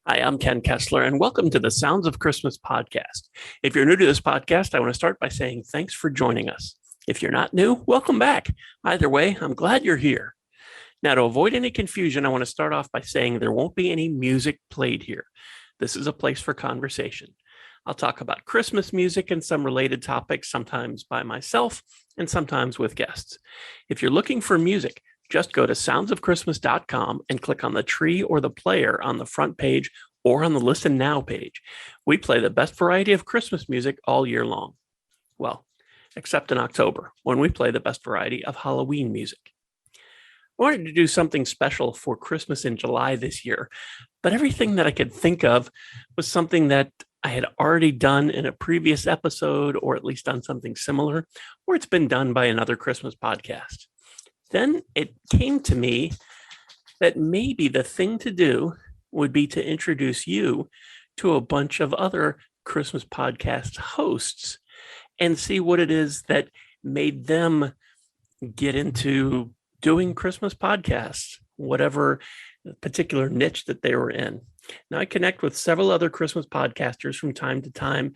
Hi, I'm Ken Kessler, and welcome to the Sounds of Christmas podcast. If you're new to this podcast, I want to start by saying thanks for joining us. If you're not new, welcome back. Either way, I'm glad you're here. Now, to avoid any confusion, I want to start off by saying there won't be any music played here. This is a place for conversation. I'll talk about Christmas music and some related topics, sometimes by myself and sometimes with guests. If you're looking for music, just go to soundsofchristmas.com and click on the tree or the player on the front page or on the Listen Now page. We play the best variety of Christmas music all year long. Well, except in October, when we play the best variety of Halloween music. I wanted to do something special for Christmas in July this year, but everything that I could think of was something that I had already done in a previous episode, or at least done something similar, or it's been done by another Christmas podcast. Then it came to me that maybe the thing to do would be to introduce you to a bunch of other Christmas podcast hosts and see what it is that made them get into doing Christmas podcasts, whatever particular niche that they were in. Now, I connect with several other Christmas podcasters from time to time,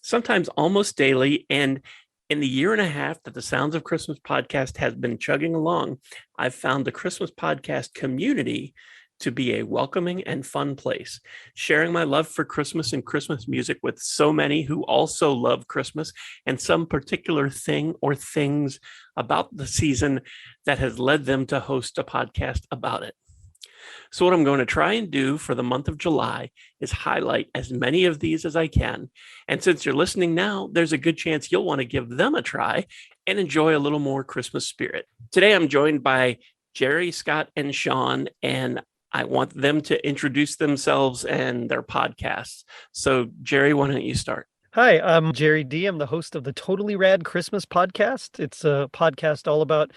sometimes almost daily. And in the year and a half that the Sounds of Christmas podcast has been chugging along, I've found the Christmas podcast community to be a welcoming and fun place. Sharing my love for Christmas and Christmas music with so many who also love Christmas and some particular thing or things about the season that has led them to host a podcast about it. So what I'm going to try and do for the month of July is highlight as many of these as I can. And since you're listening now, there's a good chance you'll want to give them a try and enjoy a little more Christmas spirit. Today, I'm joined by Gerry, Scott, and Sean, and I want them to introduce themselves and their podcasts. So Gerry, why don't you start? Hi, I'm Gerry D. I'm the host of the Totally Rad Christmas podcast. It's a podcast all about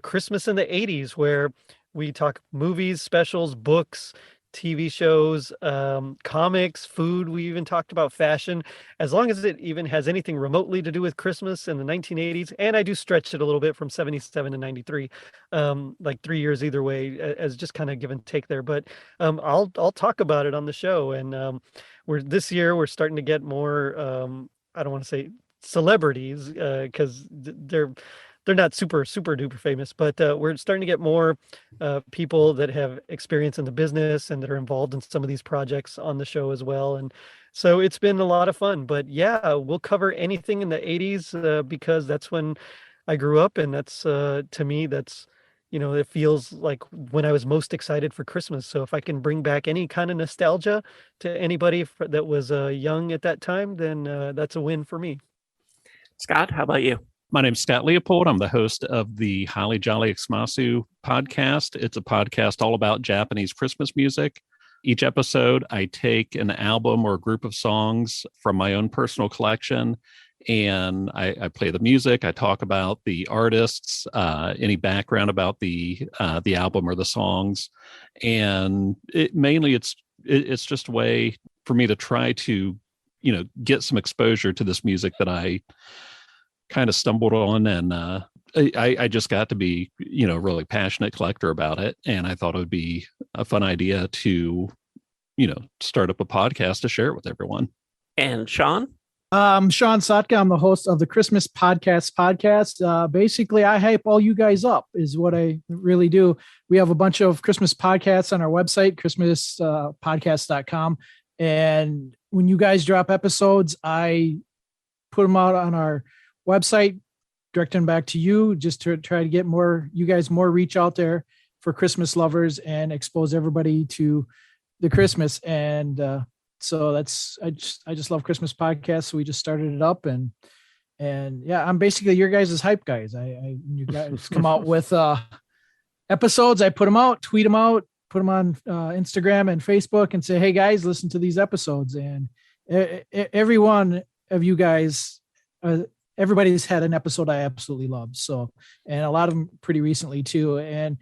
Christmas in the 80s, where we talk movies, specials, books, TV shows, comics, food. We even talked about fashion, as long as it even has anything remotely to do with Christmas in the 1980s. And I do stretch it a little bit from 77 to 93, like 3 years either way, as just kind of give and take there. But I'll talk about it on the show. And this year we're starting to get more, I don't want to say celebrities, because they're not super duper famous, but we're starting to get more people that have experience in the business and that are involved in some of these projects on the show as well. And so it's been a lot of fun. But yeah, we'll cover anything in the 80s because that's when I grew up. And that's, to me, that's, it feels like when I was most excited for Christmas. So if I can bring back any kind of nostalgia to anybody that was young at that time, then that's a win for me. Scott, how about you? My name's Scott Leopold. I'm the host of the Holly Jolly Xmasu podcast. It's a podcast all about Japanese Christmas music. Each episode, I take an album or a group of songs from my own personal collection, and I play the music. I talk about the artists, any background about the album or the songs, and it's just a way for me to try to, get some exposure to this music that I kind of stumbled on, and I just got to be, a really passionate collector about it. And I thought it would be a fun idea to, start up a podcast to share it with everyone. And Sean? Sean Sotka. I'm the host of the Christmas podcast. Basically, I hype all you guys up is what I really do. We have a bunch of Christmas podcasts on our website, christmaspodcast.com. And when you guys drop episodes, I put them out on our website, direct them back to you, just to try to get you guys more reach out there for Christmas lovers and expose everybody to the Christmas. And so I just love Christmas podcasts. So we just started it up, and yeah, I'm basically your guys' hype guys. You guys come out with episodes. I put them out, tweet them out, put them on Instagram and Facebook, and say, hey guys, listen to these episodes. And every one of you guys, everybody's had an episode I absolutely love. So, and a lot of them pretty recently too. And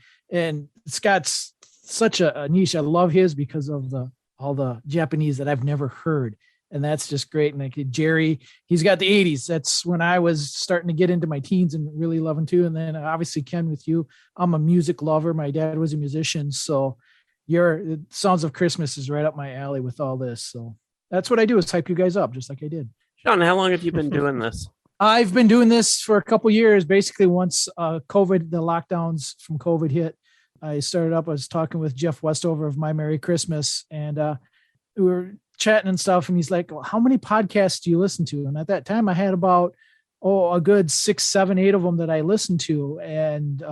Scott's such a niche. I love his because of all the Japanese that I've never heard. And that's just great. And like Gerry, he's got the 80s. That's when I was starting to get into my teens and really loving too. And then obviously Ken, with you, I'm a music lover. My dad was a musician. So your Sounds of Christmas is right up my alley with all this. So that's what I do, is hype you guys up, just like I did. Sean, how long have you been doing this? I've been doing this for a couple years. Basically, once the lockdowns from COVID hit, I started up. I was talking with Jeff Westover of My Merry Christmas, and we were chatting and stuff. And he's like, well, how many podcasts do you listen to? And at that time, I had about a good 6, 7, 8 of them that I listened to. And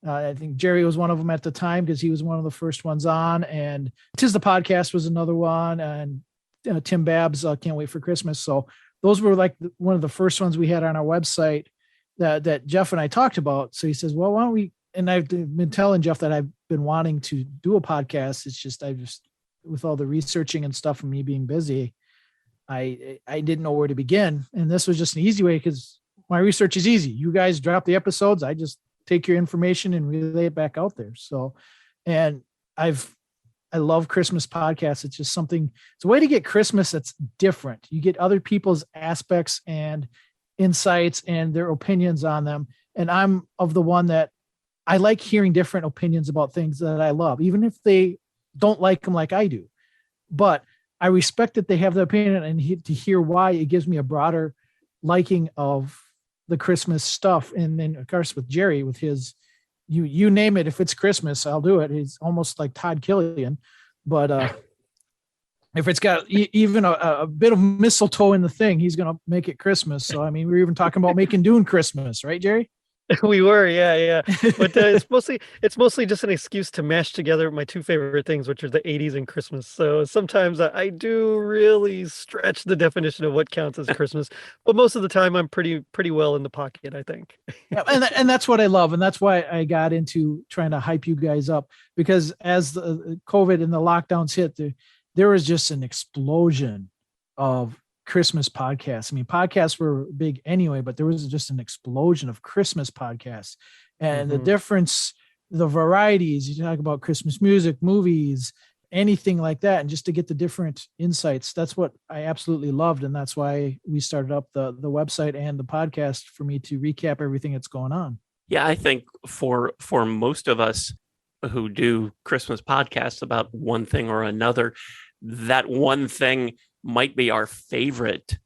I think Gerry was one of them at the time, because he was one of the first ones on. And Tis the Podcast was another one. And Tim Babb's Can't Wait for Christmas. So those were like one of the first ones we had on our website that Jeff and I talked about. So he says, well, why don't we, and I've been telling Jeff that I've been wanting to do a podcast. It's just, with all the researching and stuff and me being busy, I didn't know where to begin. And this was just an easy way, because my research is easy. You guys drop the episodes. I just take your information and relay it back out there. So, and I love Christmas podcasts. It's just it's a way to get Christmas that's different. You get other people's aspects and insights and their opinions on them. And I'm of the one that I like hearing different opinions about things that I love, even if they don't like them like I do. But I respect that they have the opinion, and to hear why, it gives me a broader liking of the Christmas stuff. And then, of course, with Gerry, with his, you name it, if it's Christmas, I'll do it. He's almost like Todd Killian, but if it's got even a bit of mistletoe in the thing, he's going to make it Christmas. So, I mean, we were even talking about making Dune Christmas, right, Gerry? We were, yeah. But it's mostly just an excuse to mash together my two favorite things, which are the 80s and Christmas. So sometimes I do really stretch the definition of what counts as Christmas, but most of the time I'm pretty well in the pocket, I think. Yeah, and that's what I love, and that's why I got into trying to hype you guys up, because as the COVID and the lockdowns hit, there was just an explosion of Christmas podcasts. I mean, podcasts were big anyway, but there was just an explosion of Christmas podcasts, and the difference, the varieties. You talk about Christmas music, movies, anything like that, and just to get the different insights. That's what I absolutely loved, and that's why we started up the website and the podcast, for me to recap everything that's going on. Yeah, I think for most of us who do Christmas podcasts about one thing or another, that one thing might be our favorite,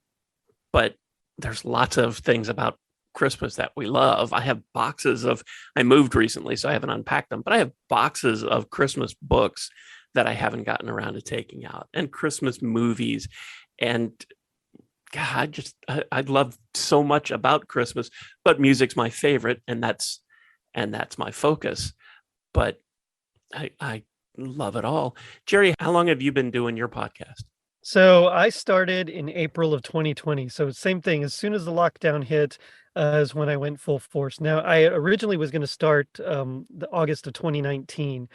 but there's lots of things about Christmas that we love. I have I moved recently, so I haven't unpacked them, but I have boxes of Christmas books that I haven't gotten around to taking out, and Christmas movies. And God, I love so much about Christmas, but music's my favorite, and that's my focus. But I love it all. Gerry, how long have you been doing your podcast? So I started in April of 2020. So same thing. As soon as the lockdown hit, is when I went full force. Now, I originally was going to start the August of 2019.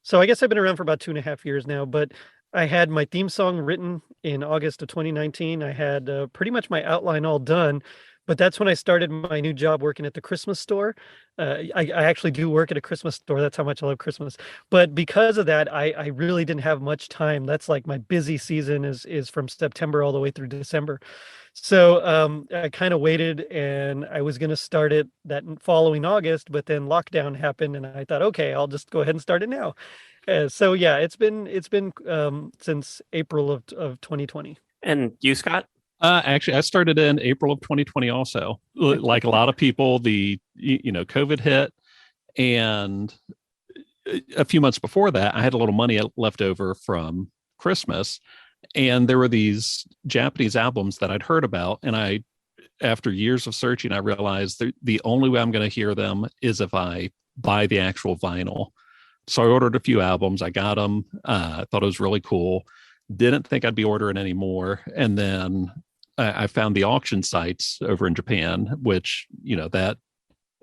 So I guess I've been around for about 2.5 years now, but I had my theme song written in August of 2019. I had pretty much my outline all done, but that's when I started my new job working at the Christmas store. I actually do work at a Christmas store. That's how much I love Christmas. But because of that, I really didn't have much time. That's like my busy season is from September all the way through December. So I kind of waited, and I was going to start it that following August, but then lockdown happened, and I thought, okay, I'll just go ahead and start it now. So yeah, it's been since April of 2020. And you, Scott? Actually, I started in April of 2020 also. Like a lot of people, COVID hit, and a few months before that, I had a little money left over from Christmas, and there were these Japanese albums that I'd heard about, and after years of searching, I realized the only way I'm going to hear them is if I buy the actual vinyl. So I ordered a few albums. I got them. I thought it was really cool. Didn't think I'd be ordering any more. And then I found the auction sites over in Japan, which, that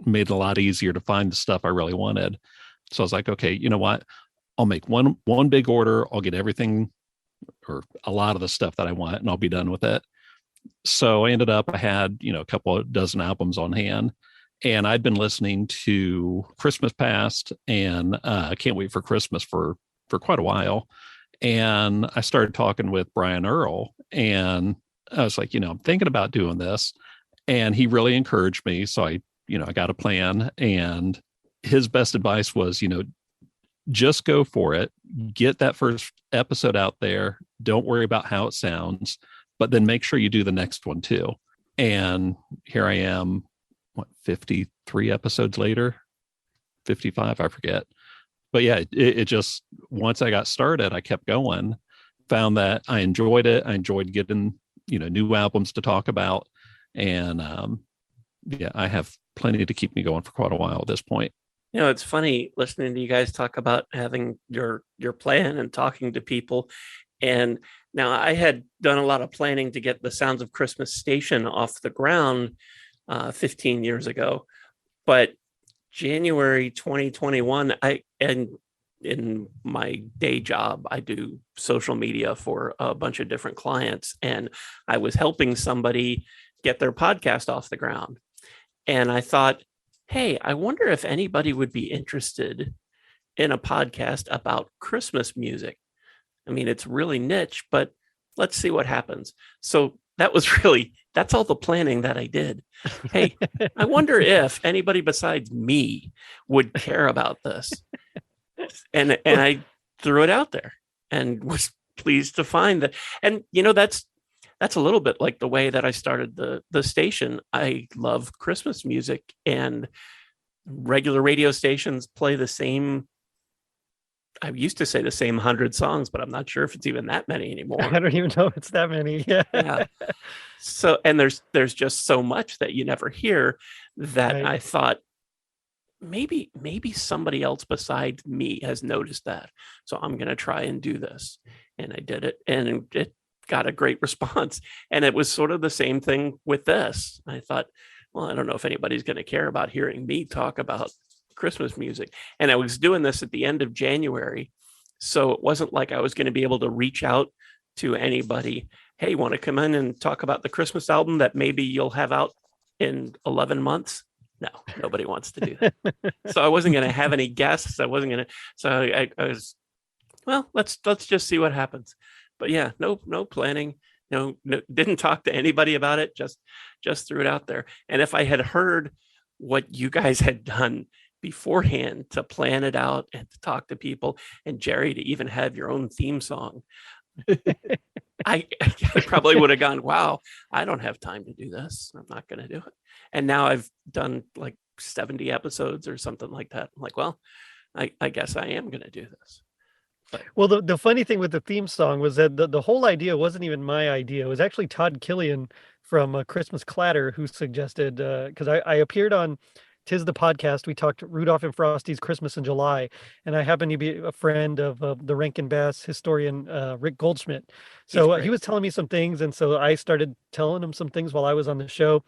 made it a lot easier to find the stuff I really wanted. So I was like, okay, you know what? I'll make one big order. I'll get everything or a lot of the stuff that I want, and I'll be done with it. So I ended up, I had, a couple of dozen albums on hand, and I'd been listening to Christmas Past and Can't Wait for Christmas for quite a while. And I started talking with Brian Earl, and I was like, I'm thinking about doing this. And he really encouraged me. So I got a plan, and his best advice was, just go for it. Get that first episode out there. Don't worry about how it sounds, but then make sure you do the next one too. And here I am, 53 episodes later, 55, I forget. But yeah, it just, once I got started, I kept going, found that I enjoyed it. I enjoyed getting, new albums to talk about. And yeah, I have plenty to keep me going for quite a while at this point. It's funny listening to you guys talk about having your plan and talking to people. And now I had done a lot of planning to get the Sounds of Christmas station off the ground 15 years ago. But January 2021, in my day job, I do social media for a bunch of different clients, and I was helping somebody get their podcast off the ground. And I thought, hey, I wonder if anybody would be interested in a podcast about Christmas music. I mean, it's really niche, but let's see what happens. So that's all the planning that I did. Hey, I wonder if anybody besides me would care about this. And I threw it out there and was pleased to find that. And, that's a little bit like the way that I started the station. I love Christmas music, and regular radio stations play the same. I used to say the same 100 songs, but I'm not sure if it's even that many anymore. I don't even know if it's that many. Yeah. So, and there's just so much that you never hear that right. I thought maybe somebody else besides me has noticed that. So I'm going to try and do this. And I did it, and it got a great response. And it was sort of the same thing with this. I thought, well, I don't know if anybody's going to care about hearing me talk about Christmas music. And I was doing this at the end of January. So it wasn't like I was going to be able to reach out to anybody. Hey, want to come in and talk about the Christmas album that maybe you'll have out in 11 months? No, nobody wants to do that. So I wasn't going to have any guests. I wasn't going to. So I was, well, let's just see what happens. But yeah, no planning. No, didn't talk to anybody about it. Just threw it out there. And if I had heard what you guys had done beforehand to plan it out and to talk to people, and Gerry, to even have your own theme song, I probably would have gone, wow, I don't have time to do this. I'm not going to do it. And now I've done like 70 episodes or something like that. I'm like, well, I guess I am going to do this. But. Well, the funny thing with the theme song was that the whole idea wasn't even my idea. It was actually Todd Killian from Christmas Clatter who suggested, because I appeared on Tis the Podcast. We talked Rudolph and Frosty's Christmas in July, and I happen to be a friend of the Rankin Bass historian Rick Goldschmidt. So he was telling me some things, and so I started telling him some things while I was on the show.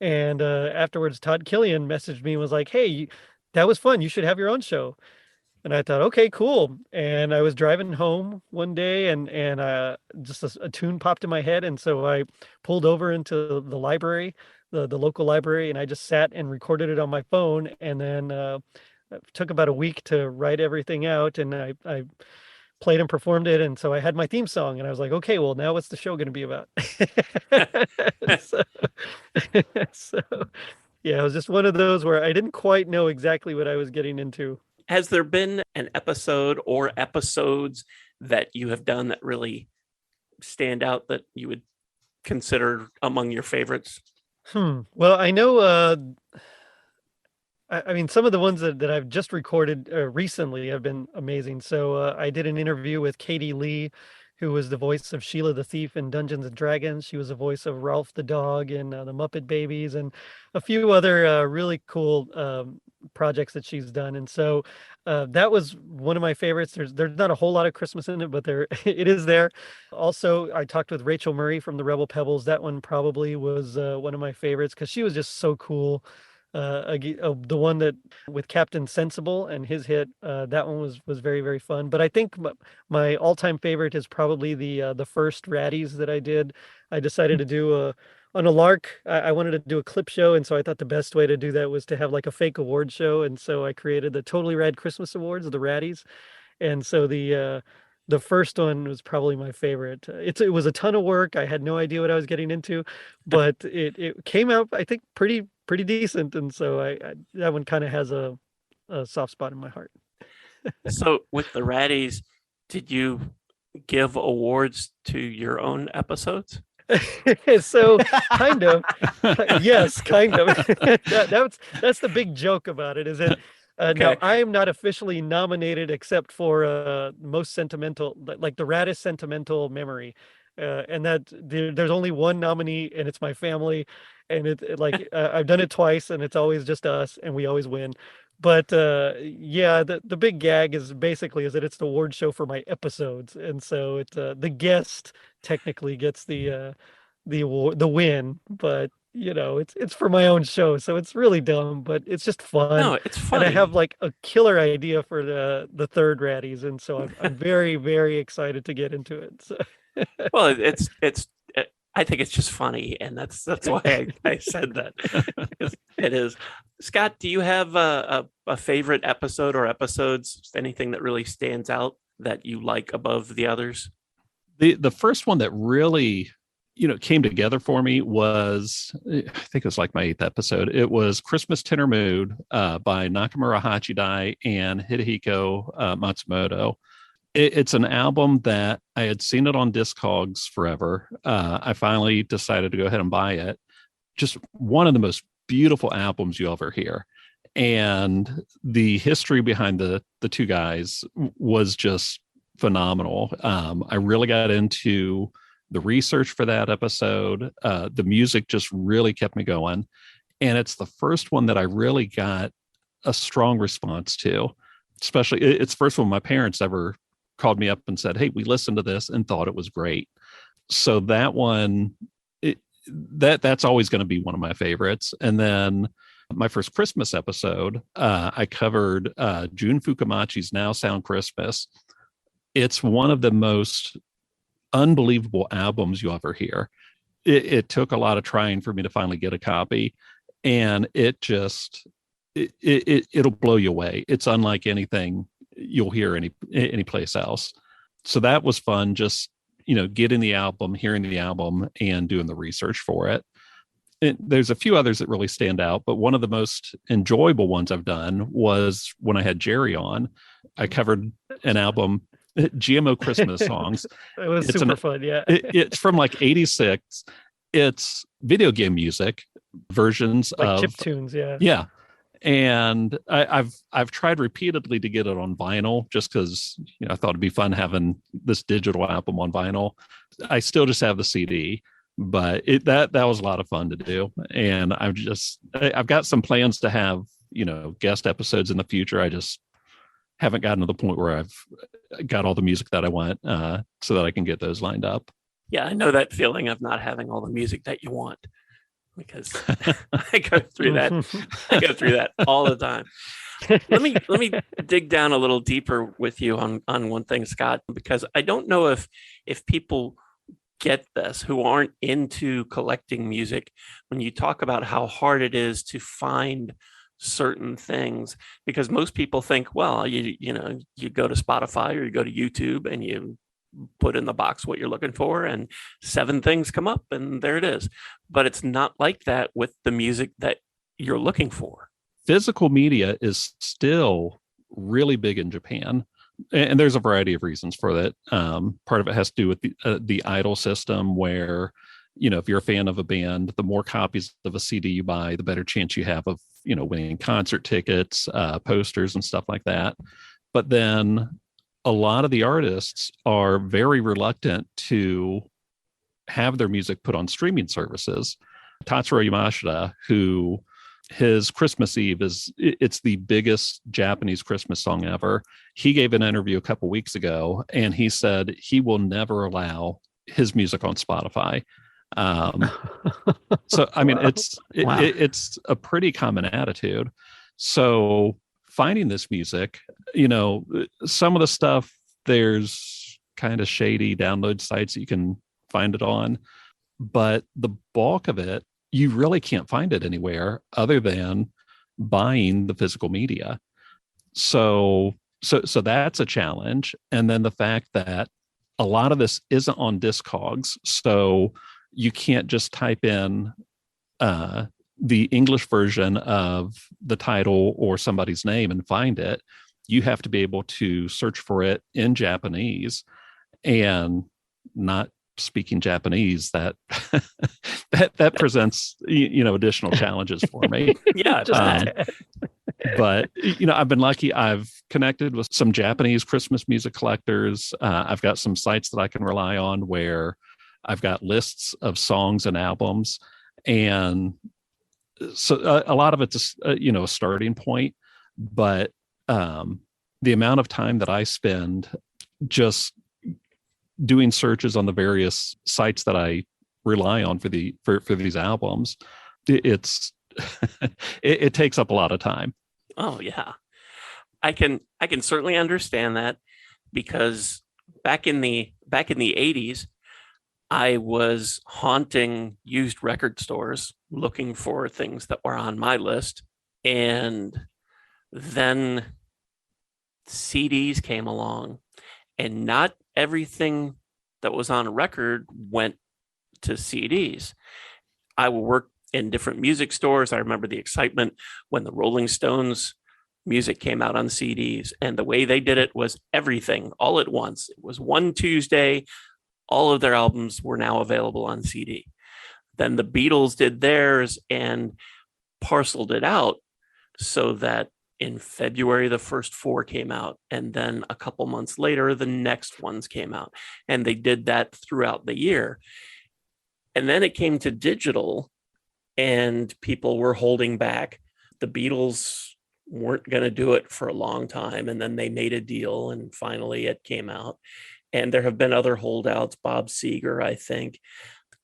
And afterwards, Todd Killian messaged me and was like, hey, that was fun. You should have your own show. And I thought, okay, cool. And I was driving home one day, and just a tune popped in my head. And so I pulled over into the library, the local library, and I just sat and recorded it on my phone. And then it took about a week to write everything out. And I played and performed it. And so I had my theme song, and I was like, okay, well, now what's the show going to be about? so yeah, it was just one of those where I didn't quite know exactly what I was getting into. Has there been an episode or episodes that you have done that really stand out that you would consider among your favorites? Well, I know, I mean, some of the ones that I've just recorded recently have been amazing. So I did an interview with Katie Lee, who was the voice of Sheila the Thief in Dungeons and Dragons. She was the voice of Ralph the Dog in the Muppet Babies, and a few other really cool projects that she's done. And so that was one of my favorites. There's not a whole lot of Christmas in it, but it is there. Also, I talked with Rachel Murray from the Rebel Pebbles. That one probably was one of my favorites because she was just so cool. The one that with Captain Sensible and his hit, that one was very, very fun. But I think my all-time favorite is probably the first Raddies that I did. I decided to do on a lark. I wanted to do a clip show, and so I thought the best way to do that was to have like a fake award show. And so I created the Totally Rad Christmas Awards, the Raddies. And so the first one was probably my favorite. It was a ton of work. I had no idea what I was getting into, but it came out, I think, pretty decent. And so that one kind of has a soft spot in my heart. So with the Raddies, did you give awards to your own episodes? So kind of, yes, kind of. That's the big joke about it, is that now Okay. I am not officially nominated except for most sentimental, like the Raddest sentimental memory, and that there's only one nominee, and it's my family, and I've done it twice, and it's always just us, and we always win. But yeah, the big gag is that it's the award show for my episodes, and so it's the guest technically gets the award, the win, but it's for my own show, so it's really dumb, but it's just fun. No, it's And I have funny. like a killer idea for the third Raddies, and so I'm very, very excited to get into it. So. Well, I think it's just funny, and that's why I said that. It is. Scott, do you have a favorite episode or episodes? Anything that really stands out that you like above the others? The first one that really came together for me was, I think it was like my 8th episode. It was Christmas Tenor Mood by Nakamura Hachidai and Hidehiko Matsumoto. It's an album that I had seen it on Discogs forever. I finally decided to go ahead and buy it. Just one of the most beautiful albums you'll ever hear. And the history behind the two guys was just phenomenal. I really got into the research for that episode. The music just really kept me going. And it's the first one that I really got a strong response to. Especially, it's the first one my parents ever called me up and said, "Hey, we listened to this and thought it was great." So that one, that's always going to be one of my favorites. And then my first Christmas episode, I covered Jun Fukamachi's Now Sound Christmas. It's one of the most unbelievable albums you'll ever hear. It took a lot of trying for me to finally get a copy, and it'll blow you away. It's unlike anything you'll hear any place else. So that was fun, just getting the album, hearing the album, and doing the research for it. There's a few others that really stand out, but one of the most enjoyable ones I've done was when I had Gerry on. I covered an album, GMO Christmas Songs. It was super fun, yeah. It's from like 86. It's video game music versions like of chip tunes, yeah. Yeah. And I've tried repeatedly to get it on vinyl, just because I thought it'd be fun having this digital album on vinyl. I still just have the CD, but that was a lot of fun to do. And I've got some plans to have guest episodes in the future. I just haven't gotten to the point where I've got all the music that I want, so that I can get those lined up. Yeah, I know that feeling of not having all the music that you want, because I go through that. I go through that all the time. Let me dig down a little deeper with you on one thing, Scott, because I don't know if people get this who aren't into collecting music when you talk about how hard it is to find certain things, because most people think, well, you go to Spotify or you go to YouTube and you put in the box what you're looking for and 7 things come up and there it is. But it's not like that with the music that you're looking for. Physical media is still really big in Japan, and there's a variety of reasons for that. Part of it has to do with the idol system, where if you're a fan of a band, the more copies of a CD you buy, the better chance you have of winning concert tickets, posters, and stuff like that. But then a lot of the artists are very reluctant to have their music put on streaming services. Tatsuro Yamashita, who his Christmas Eve it's the biggest Japanese Christmas song ever. He gave an interview a couple weeks ago, and he said he will never allow his music on Spotify. So I mean, it's a pretty common attitude. So finding this music, some of the stuff, there's kind of shady download sites that you can find it on, but the bulk of it, you really can't find it anywhere other than buying the physical media. So that's a challenge. And then the fact that a lot of this isn't on Discogs, so you can't just type in the English version of the title or somebody's name and find it. you have to be able to search for it in Japanese, and not speaking Japanese, that that presents additional challenges for me. Yeah. But I've been lucky. I've connected with some Japanese Christmas music collectors. I've got some sites that I can rely on where I've got lists of songs and albums, and so a lot of it's a starting point. But the amount of time that I spend just doing searches on the various sites that I rely on for these albums, it's it takes up a lot of time. Oh yeah. I can certainly understand that, because back in the 80s, I was haunting used record stores looking for things that were on my list, and then CDs came along, and not everything that was on a record went to CDs. I would work in different music stores. I remember the excitement when the Rolling Stones music came out on CDs, and the way they did it was everything all at once. It was one Tuesday, all of their albums were now available on CD. Then the Beatles did theirs and parceled it out so that in February, the first 4 came out, and then a couple months later, the next ones came out. And they did that throughout the year. And then it came to digital, and people were holding back. The Beatles weren't going to do it for a long time, and then they made a deal, and finally it came out. And there have been other holdouts, Bob Seger, I think.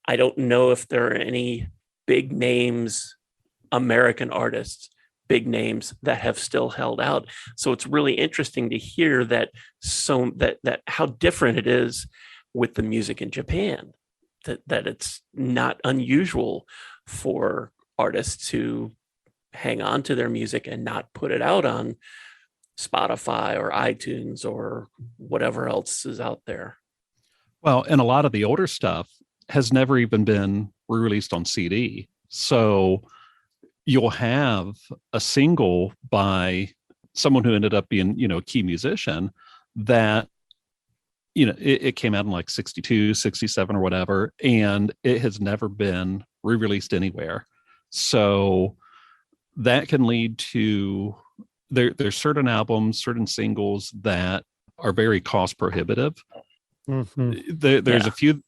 I don't know if there are any big names, American artists, big names that have still held out. So it's really interesting to hear that how different it is with the music in Japan, that it's not unusual for artists to hang on to their music and not put it out on Spotify or iTunes or whatever else is out there. Well, and a lot of the older stuff has never even been re-released on CD. So you'll have a single by someone who ended up being, a key musician that, it came out in like 62, 67 or whatever, and it has never been re-released anywhere. So that can lead to, there's certain albums, certain singles that are very cost prohibitive. Mm-hmm. There's a few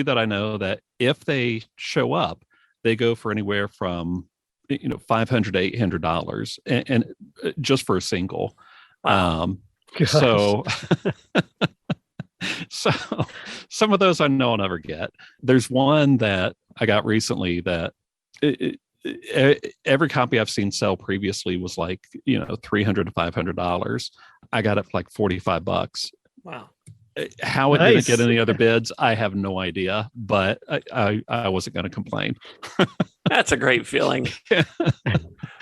that I know that if they show up, they go for anywhere from $500 to $800, and just for a single. Wow. So some of those I know I'll never get. There's one that I got recently that every copy I've seen sell previously was like $300 to $500. I got it for like $45. Wow. How it didn't get any other bids, I have no idea, but I wasn't going to complain. That's a great feeling.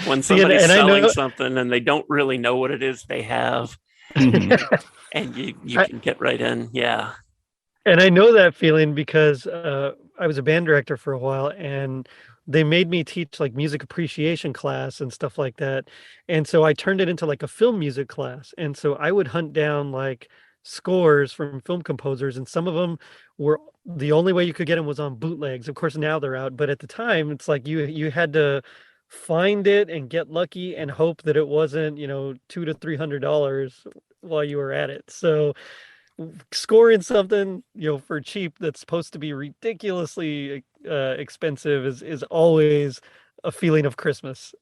When somebody's selling something and they don't really know what it is they have, and you can get right in. Yeah. And I know that feeling because I was a band director for a while, and they made me teach like music appreciation class and stuff like that. And so I turned it into like a film music class. And so I would hunt down like scores from film composers, and some of them were, the only way you could get them was on bootlegs. Of course now they're out, but at the time it's like you had to find it and get lucky and hope that it wasn't $200 to $300 while you were at it. So scoring something for cheap that's supposed to be ridiculously expensive is always a feeling of Christmas.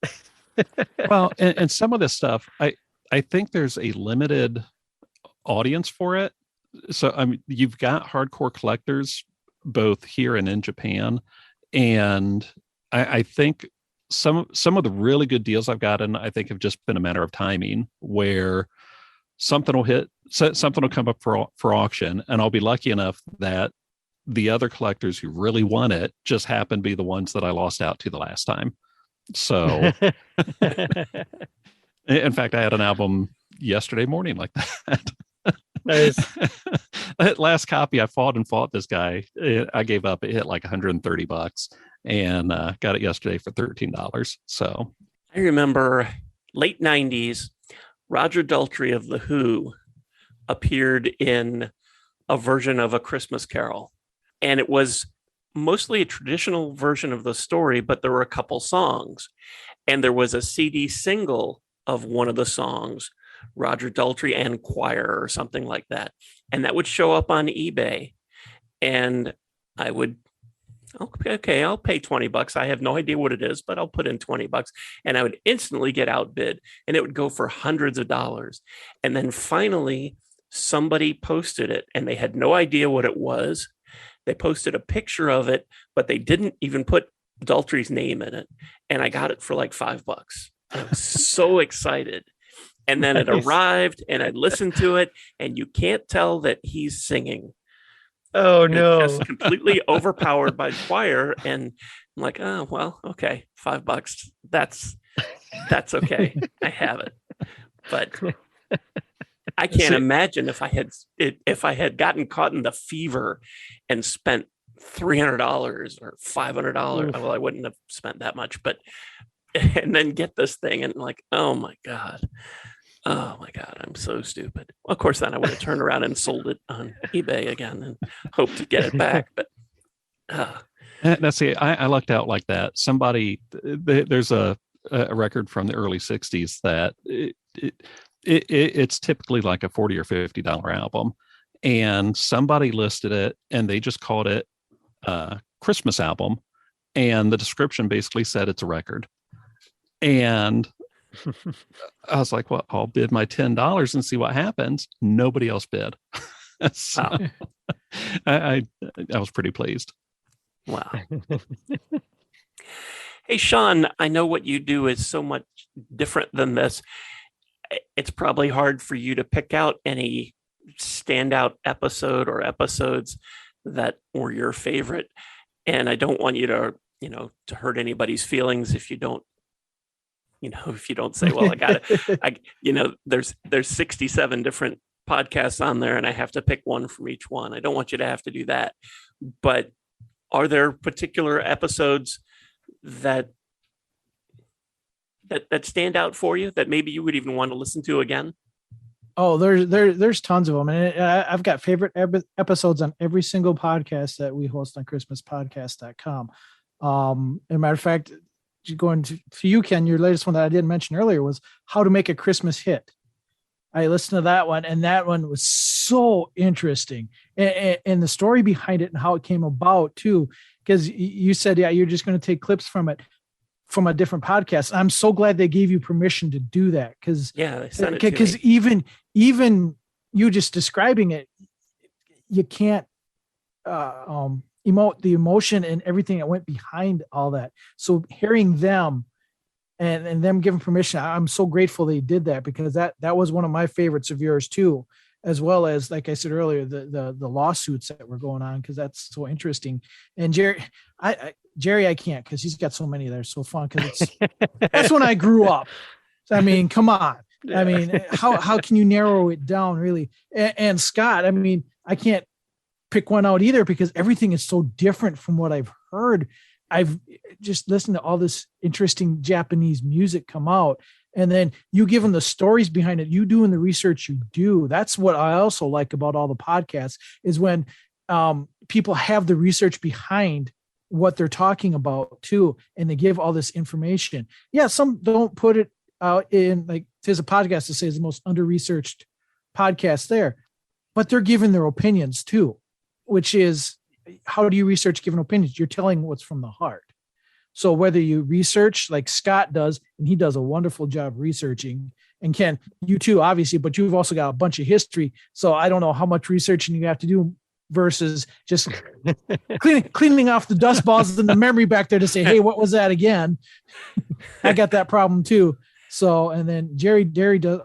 Well, and some of this stuff, I think there's a limited audience for it. So I mean, you've got hardcore collectors both here and in Japan, and I think some of the really good deals I've gotten, I think, have just been a matter of timing, where something will hit, something will come up for auction, and I'll be lucky enough that the other collectors who really want it just happen to be the ones that I lost out to the last time. So in fact, I had an album yesterday morning like that. Nice. That last copy, I fought this guy. I gave up. It hit like $130, and got it yesterday for $13. So I remember late 90s Roger Daltrey of The Who appeared in a version of A Christmas Carol. And it was mostly a traditional version of the story, but there were a couple songs. And there was a CD single of one of the songs, Roger Daltrey and Choir or something like that. And that would show up on eBay. And I would, okay, I'll pay $20. I have no idea what it is, but I'll put in $20. And I would instantly get outbid, and it would go for hundreds of dollars. And then finally, somebody posted it, and they had no idea what it was. They posted a picture of it, but they didn't even put Daltrey's name in it. And I got it for like $5. I was so excited. And then it arrived, and I listened to it, and you can't tell that he's singing. Oh, no. Just completely overpowered by Choir. And I'm like, oh, well, okay, $5. That's okay. I have it. But I can't imagine if I had gotten caught in the fever and spent $300 or $500. Well, I wouldn't have spent that much, but and then get this thing and like, oh my God, I'm so stupid. Of course, then I would have turned around and sold it on eBay again and hoped to get it back. But now, see, I lucked out like that. Somebody, there's a record from the early '60s that it's typically like a $40 or $50 album, and somebody listed it and they just called it a Christmas album, and the description basically said it's a record. And I was like, well, I'll bid my $10 and see what happens. Nobody else bid. So I was pretty pleased. Wow. Hey, Sean, I know what you do is so much different than this. It's probably hard for you to pick out any standout episode or episodes that were your favorite. And I don't want you to hurt anybody's feelings if you don't say, well, I got it. There's 67 different podcasts on there and I have to pick one from each one. I don't want you to have to do that. But are there particular episodes that stand out for you that maybe you would even want to listen to again? Oh, there's tons of them. And I've got favorite episodes on every single podcast that we host on ChristmasPodcast.com. As a matter of fact, going to you, Ken, your latest one that I didn't mention earlier was how to make a Christmas hit. I listened to that one, and that one was so interesting, and the story behind it and how it came about too. Because you said, yeah, you're just going to take clips from it from a different podcast. I'm so glad they gave you permission to do that, because even you just describing it, you can't emote the emotion and everything that went behind all that. So hearing them and them giving permission, I'm so grateful they did that, because that was one of my favorites of yours too, as well as, like I said earlier, the lawsuits that were going on, because that's so interesting. And Gerry, I can't, because he's got so many that are so fun, because that's when I grew up. I mean, come on. I mean, how can you narrow it down, really? And Scott, I mean, I can't pick one out either, because everything is so different from what I've heard. I've just listened to all this interesting Japanese music come out, and then you give them the stories behind it. You doing the research you do. That's what I also like about all the podcasts, is when people have the research behind what they're talking about too, and they give all this information. Yeah, some don't put it out in, like, there's a podcast that says the most under-researched podcast there, but they're giving their opinions too, which is, how do you research giving opinions? You're telling what's from the heart. So whether you research like Scott does, and he does a wonderful job researching, and Ken, you too, obviously, but you've also got a bunch of history. So I don't know how much researching you have to do versus just cleaning off the dust balls and the memory back there to say, hey, what was that again? I got that problem too. So, and then Gerry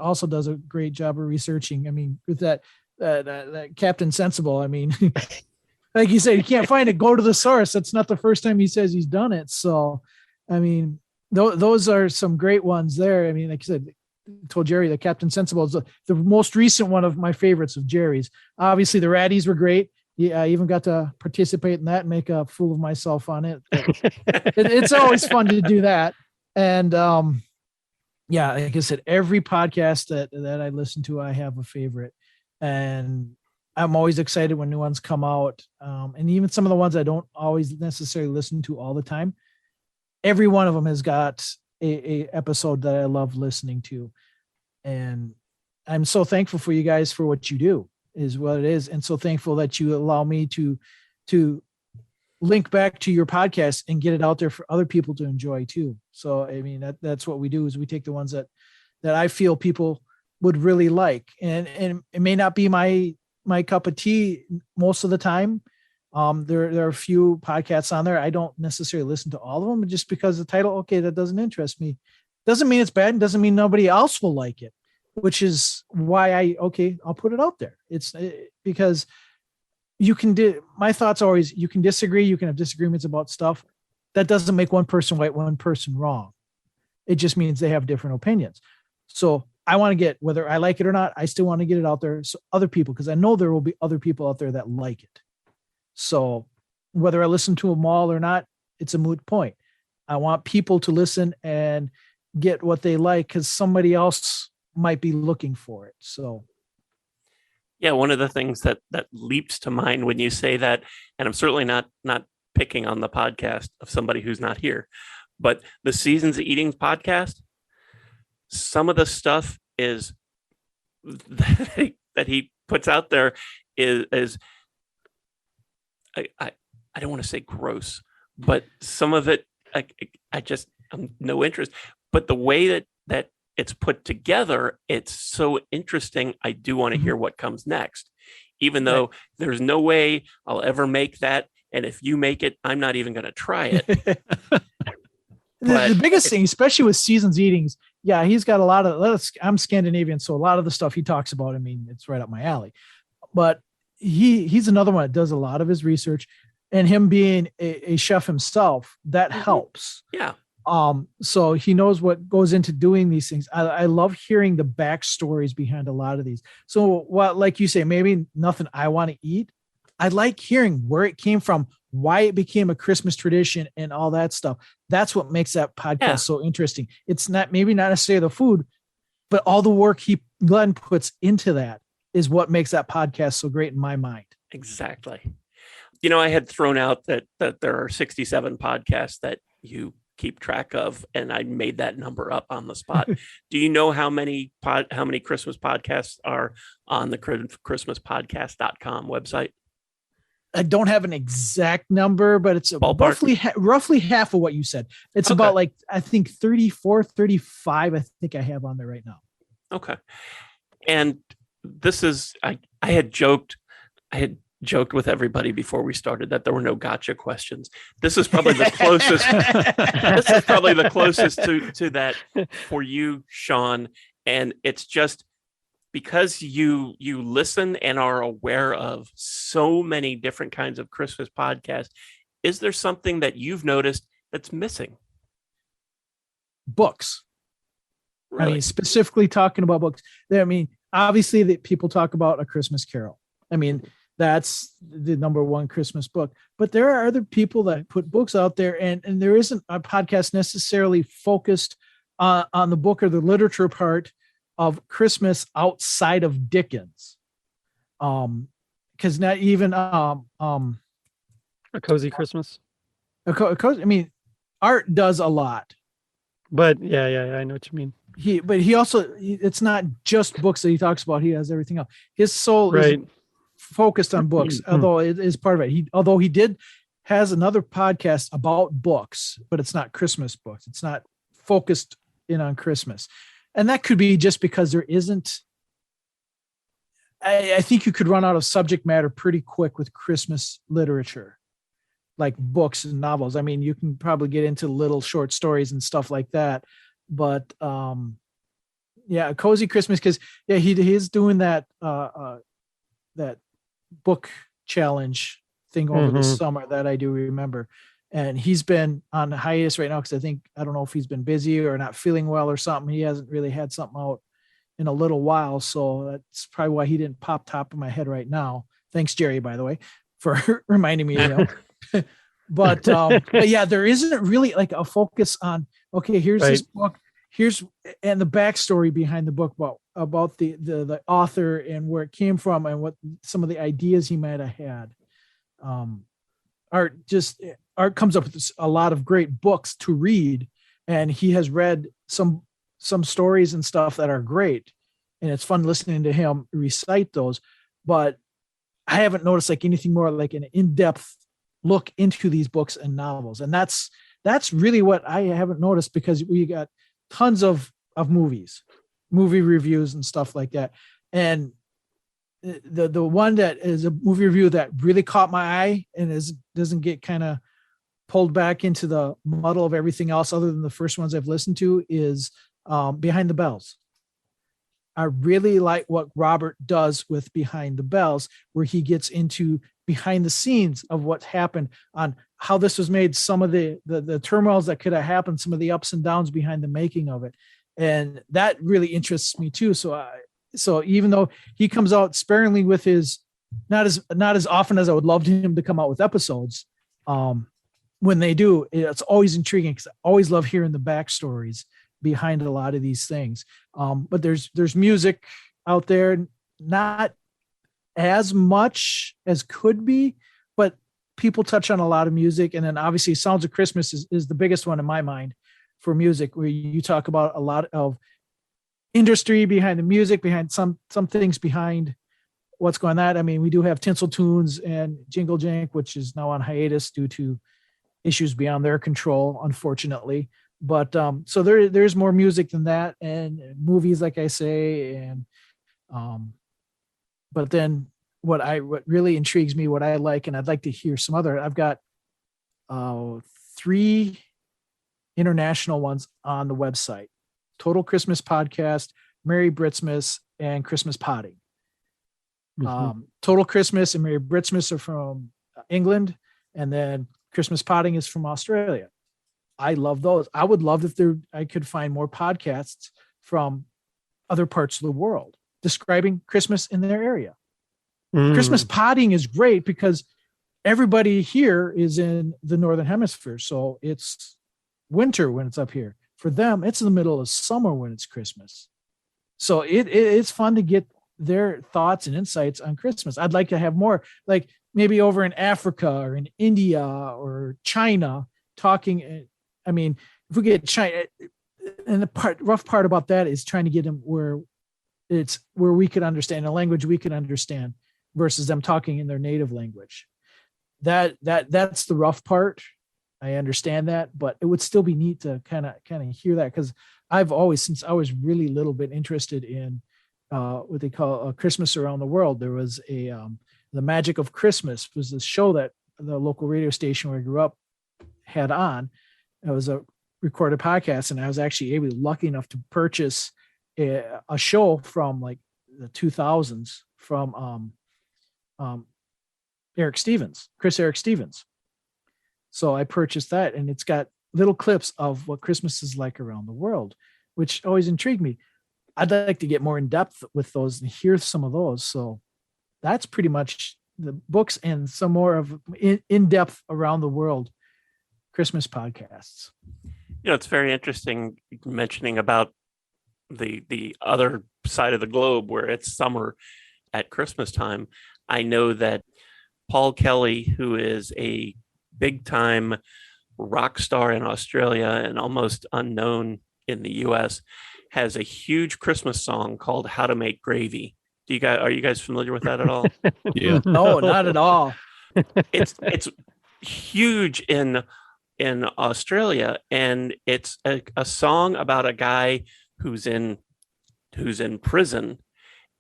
also does a great job of researching. I mean, with that Captain Sensible, I mean, like you said, you can't find it, go to the source. That's not the first time he says he's done it. So, I mean, those are some great ones there. I mean, like you said, I told Gerry that Captain Sensible is the most recent one of my favorites of Gerry's. Obviously, the Raddies were great. Yeah, I even got to participate in that and make a fool of myself on it. It's always fun to do that. And yeah, like I said, every podcast that I listen to, I have a favorite, and I'm always excited when new ones come out. And even some of the ones I don't always necessarily listen to all the time, every one of them has got a episode that I love listening to. And I'm so thankful for you guys for what you do is what it is. And so thankful that you allow me to link back to your podcast and get it out there for other people to enjoy too. So, I mean, that's what we do is we take the ones that I feel people would really like. And it may not be my cup of tea most of the time. There are a few podcasts on there. I don't necessarily listen to all of them just because the title, okay, that doesn't interest me. Doesn't mean it's bad. And doesn't mean nobody else will like it, which is why I'll put it out there. It's because you can my thoughts always, you can disagree. You can have disagreements about stuff. That doesn't make one person right, one person wrong. It just means they have different opinions. So I want to get, whether I like it or not, I still want to get it out there. So other people, because I know there will be other people out there that like it. So whether I listen to them all or not, it's a moot point. I want people to listen and get what they like because somebody else might be looking for it. So yeah, one of the things that leaps to mind when you say that, and I'm certainly not picking on the podcast of somebody who's not here, but the Seasons of Eating podcast, some of the stuff is that he puts out there is I don't want to say gross, but some of it I'm no interest. But the way that it's put together, it's so interesting. I do want to hear what comes next, even though there's no way I'll ever make that. And if you make it, I'm not even going to try it. The biggest thing, especially with Seasons Eatings, yeah, he's got a lot of, I'm Scandinavian, so a lot of the stuff he talks about, I mean, it's right up my alley. But he's another one that does a lot of his research, and him being a chef himself, that helps. Yeah. So he knows what goes into doing these things. I love hearing the backstories behind a lot of these. So what, like you say, maybe nothing I want to eat. I like hearing where it came from, why it became a Christmas tradition and all that stuff. That's what makes that podcast so interesting. It's not necessarily the food, but all the work Glenn puts into that is what makes that podcast so great in my mind. Exactly. You know, I had thrown out that there are 67 podcasts that you keep track of, and I made that number up on the spot. Do you know how many Christmas podcasts are on the christmaspodcast.com website? I don't have an exact number, but it's roughly half of what you said. It's about like, I think 34, 35, I think I have on there right now. Okay. And this is, I had joked with everybody before we started that there were no gotcha questions. This is probably the closest. This is probably the closest to that for you, Sean. And it's just because you listen and are aware of so many different kinds of Christmas podcasts. Is there something that you've noticed that's missing? Books. Really? I mean, specifically talking about books. I mean, obviously that people talk about A Christmas Carol. I mean, that's the number one Christmas book, but there are other people that put books out there, and there isn't a podcast necessarily focused on the book or the literature part of Christmas outside of Dickens. Because not even A Cozy Christmas. I mean, Art does a lot. But yeah, I know what you mean. He also, it's not just books that he talks about. He has everything else. His soul is focused on books, although it is part of it. He has another podcast about books, but it's not Christmas books. It's not focused in on Christmas. And that could be just because there isn't, I think you could run out of subject matter pretty quick with Christmas literature, like books and novels. I mean, you can probably get into little short stories and stuff like that. But A Cozy Christmas, because he is doing that that book challenge thing over the summer that I do remember. And he's been on hiatus right now because I don't know if he's been busy or not feeling well or something. He hasn't really had something out in a little while. So that's probably why he didn't pop top of my head right now. Thanks, Gerry, by the way, for reminding me. But yeah, there isn't really like a focus on, okay, here's this book. here's and the backstory behind the book about the author and where it came from and what some of the ideas he might have had. Art comes up with a lot of great books to read, and he has read some stories and stuff that are great, and it's fun listening to him recite those. But I haven't noticed like anything more like an in-depth look into these books and novels, and that's really what I haven't noticed, because we got tons of movie reviews and stuff like that. And the one that is a movie review that really caught my eye and doesn't get kind of pulled back into the muddle of everything else other than the first ones I've listened to is Behind the Bells. I really like what Robert does with Behind the Bells, where he gets into behind the scenes of what happened, on how this was made, some of the turmoils that could have happened, some of the ups and downs behind the making of it. And that really interests me too. So even though he comes out sparingly with his, not as often as I would love him to come out with episodes, when they do, it's always intriguing, because I always love hearing the backstories behind a lot of these things. But there's music out there, not as much as could be, but people touch on a lot of music. And then obviously Sounds of Christmas is the biggest one in my mind for music, where you talk about a lot of industry behind the music, behind some things behind what's going on. I mean, we do have Tinsel Tunes and Jingle Jank, which is now on hiatus due to issues beyond their control, unfortunately. But so there's more music than that, and movies, like I say, and but then what really intrigues me, what I like, and I'd like to hear some other. I've got 3 international ones on the website: Total Christmas Podcast, Merry Britsmas, and Christmas Potting. Total Christmas and Merry Britsmas are from England, and then Christmas Potting is from Australia. I love those. I would love if I could find more podcasts from other parts of the world describing Christmas in their area. Christmas Potting is great because everybody here is in the Northern Hemisphere. So it's winter when it's up here. For them, it's in the middle of summer when it's Christmas. So it's fun to get their thoughts and insights on Christmas. I'd like to have more, like maybe over in Africa or in India or China, talking. I mean, if we get China, and the rough part about that is trying to get them where we could understand a language we could understand versus them talking in their native language. That's the rough part. I understand that, but it would still be neat to kind of hear that, because I've always, since I was really little bit interested in what they call Christmas Around the World. There was The Magic of Christmas was this show that the local radio station where I grew up had on. It was a recorded podcast, and I was actually lucky enough to purchase a show from like the 2000s from Eric Stevens. So I purchased that, and it's got little clips of what Christmas is like around the world, which always intrigued me. I'd like to get more in depth with those and hear some of those. So that's pretty much the books and some more of in depth around the world Christmas podcasts. You know, it's very interesting mentioning about the other side of the globe where it's summer at Christmas time. I know that Paul Kelly, who is a big time rock star in Australia and almost unknown in the US, has a huge Christmas song called How to Make Gravy. Are you guys familiar with that at all? Yeah. No, not at all. It's huge in Australia, and it's a song about a guy who's in prison,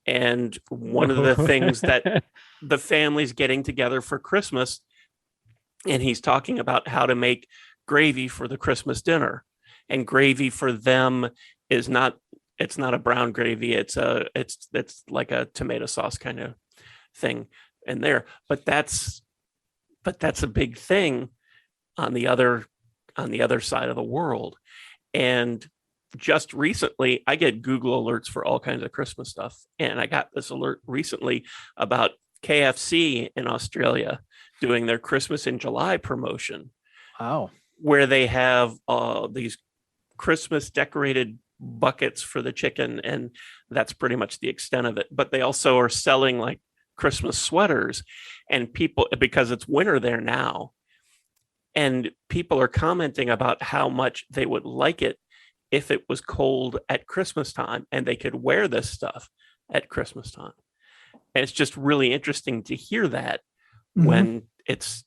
and one of the things that the family's getting together for Christmas, and he's talking about how to make gravy for the Christmas dinner. And gravy for them is it's not a brown gravy, it's like a tomato sauce kind of thing in there. But that's a big thing on the other side of the world. And just recently, I get Google alerts for all kinds of Christmas stuff, and I got this alert recently about KFC in Australia doing their Christmas in July promotion. Wow. Where they have these Christmas decorated buckets for the chicken, and that's pretty much the extent of it. But they also are selling like Christmas sweaters, and people, because it's winter there now, and people are commenting about how much they would like it if it was cold at Christmas time and they could wear this stuff at Christmas time. And it's just really interesting to hear that when it's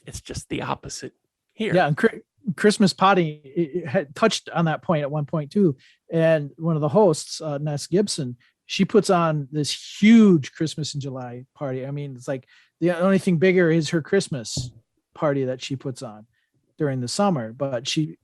just the opposite here. Yeah, and Christmas potty it had touched on that point at one point too. And one of the hosts, Ness Gibson, she puts on this huge Christmas in July party. I mean, it's like the only thing bigger is her Christmas party that she puts on during the summer, but she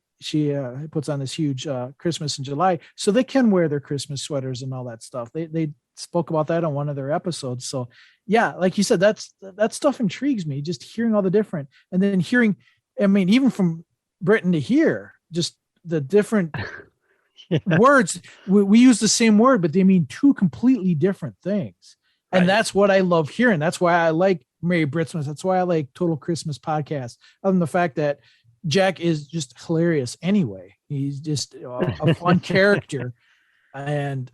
puts on this huge Christmas in July, so they can wear their Christmas sweaters and all that stuff. They spoke about that on one of their episodes. So yeah, like you said, that stuff intrigues me, just hearing all the different, and then hearing, I mean, even from Britain to here, just the different words. We use the same word, but they mean two completely different things. And that's what I love hearing. That's why I like Merry Britsmas. That's why I like Total Christmas Podcast. Other than the fact that Jack is just hilarious anyway. He's just a fun character. And,